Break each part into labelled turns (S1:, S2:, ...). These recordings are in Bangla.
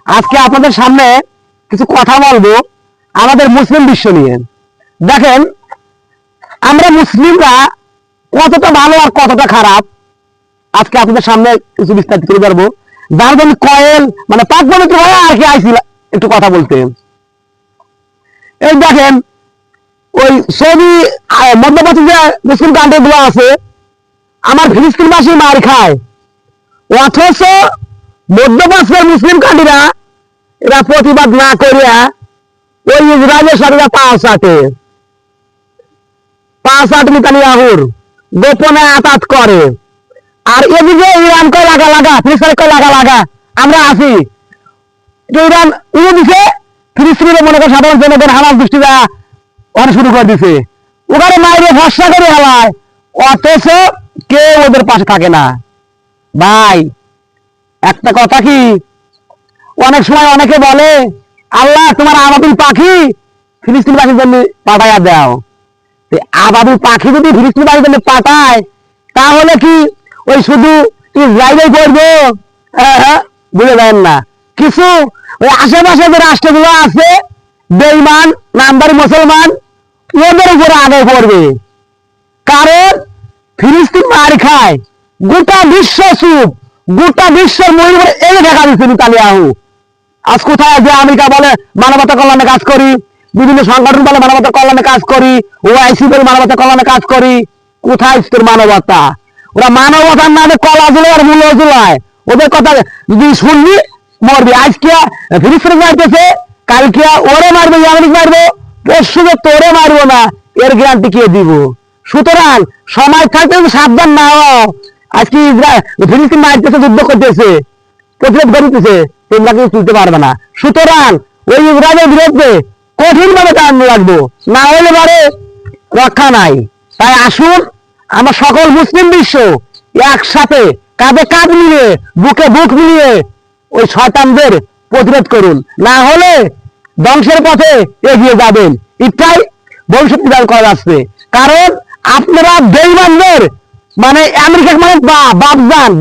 S1: আজকে আপনাদের সামনে কিছু কথা বলবো আমাদের মুসলিম বিশ্ব নিয়ে। দেখেন আমরা মুসলিমরা কতটা ভালো আর কতটা খারাপ আজকে আপনাদের সামনে কিছু বিস্তারিত করে পারবো। যার জন্য কয়েল মানে 5 মিনিট হয় আর কি আইছিল একটু কথা বলতে। এই দেখেন ওই সৌদি মধ্যপ্রাচ্যে যে মুসলিম কান্ট্রি গুলো আছে আমার ফিলিস্তিনবাসী মার খায়, অথচ মধ্যপ্রাচ্যের মুসলিম কান্ট্রিরা এরা প্রতিবাদ না করিয়া ওই ইসরায়েলের সাথে পাঁচ আট নেতানিয়াহুর গোপনে আঘাত করে। আর এদিকে ইরান কয় লাগা ফিলিস্তিন কয় লাগা আমরা আছি। ইরান উড়ে দিছে, ফিলিস্তিনের মনে করে সাধারণ জনগণ হামাস দৃষ্টিরা অনেক শুরু করে দিছে, ওখানে মাইরে ভরসা করে হালায়, অথচ কেউ ওদের পাশে থাকে না। ভাই একটা কথা কি, অনেক সময় অনেকে বলে আল্লাহ তোমার আবাবিল পাখি ফিলিস্তিনবাসীর জন্য পাঠাইয়া দাও। আবাবিল পাখি যদি ফিলিস্তিনবাসীর জন্য পাঠায় তাহলে কি ওই শুধু ইসরায়েলেই পড়বো? বুঝে দেন না। কিছু ওই আশেপাশে যে রাষ্ট্রগুলো আছে বেঈমান নামদারি মুসলমান ওদের উপরে আগে পড়বে, কারণ ফিলিস্তিন মার খায়, গোটা বিশ্ব চুপ, গোটা বিশ্বের মহিলা এনে দেখা দিচ্ছে নেতানিয়াহু। আজ কোথায় যে আমেরিকা বলে মানবতা কল্যাণে কাজ করি, বিভিন্ন সংগঠন বলে মানবতা কল্যাণে কাজ করি, ওআইসি বলে মানবতা কল্যাণে কাজ করি, কোথায় তোর মানবতা? ওরা মানবতার নামে কলা জুলে আর মূল্য জুলায়, ওদের কথা যদি শুনবি মরবি। আজকে ফিলিস্তিন যাইতেছে, কালকে ওরে মারবে, আমেরিকা মারবো, পরশু তোরে মারবো না, এর গ্যারান্টি কে দিব? সুতরাং সময় থাকতে সাবধান না হও। আজকে ফিলিস্তিন মারতেছে, যুদ্ধ করতেছে, প্রতিরোধ করতেছে, তোমরা কিন্তু তুলতে পারবে না। সুতরাং ওই ইসরায়েলের বিরুদ্ধে কঠিন ভাবে দাঁড়ানো লাগবো, না হলে পারে রক্ষা নাই। তাই আসুন আমরা সকল মুসলিম বিশ্ব একসাথে কাঁধে কাঁধ মিলিয়ে বুকে বুক মিলিয়ে ওই শয়তানদের প্রতিরোধ করুন, না হলে ধ্বংসের পথে এগিয়ে যাবেন। এটাই ভবিষ্যৎ বিধান করা যাচ্ছে। কারণ আপনারা বেঈমানদের মানে আমেরিকা মানে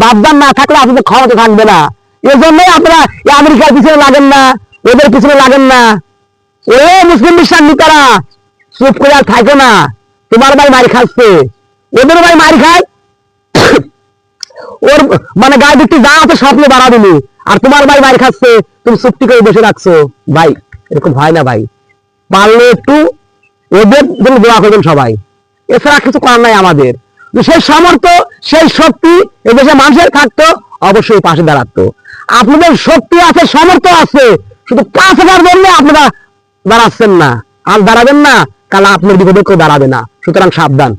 S1: বাপদান না থাকলে আপনাদের ক্ষমতা থাকবে না। এজন্যই আপনারা আমেরিকার পিছনে লাগেন না, ওদের পিছনে লাগেন না। ও মুসলিম বিশ্বাস নেতারা চুপ করে আর থাকো না। তোমার ভাই মারি খাচ্ছে, ওদের ভাই মারি খায়, ওর মানে গায়ে দিকটি যা আছে স্বপ্নে বাড়া দিলি, আর তোমার ভাই মারি খাচ্ছে, তুমি চুপটি করে বসে রাখছো। ভাই এরকম হয় না ভাই, পারলে একটু ওদের জন্য দোয়া করবেন সবাই, এছাড়া কিছু করার নাই আমাদের। সেই সামর্থ্য সেই শক্তি এদেশে মানুষের থাকতো, অবশ্যই পাশে দাঁড়াতো। আপনাদের শক্তি আছে, সামর্থ্য আছে, শুধু 5,000 বললে আপনারা দাঁড়াচ্ছেন না, আর দাঁড়াবেন না, কাল আপনার বিপদে কেউ দাঁড়াবে না। সুতরাং সাবধান।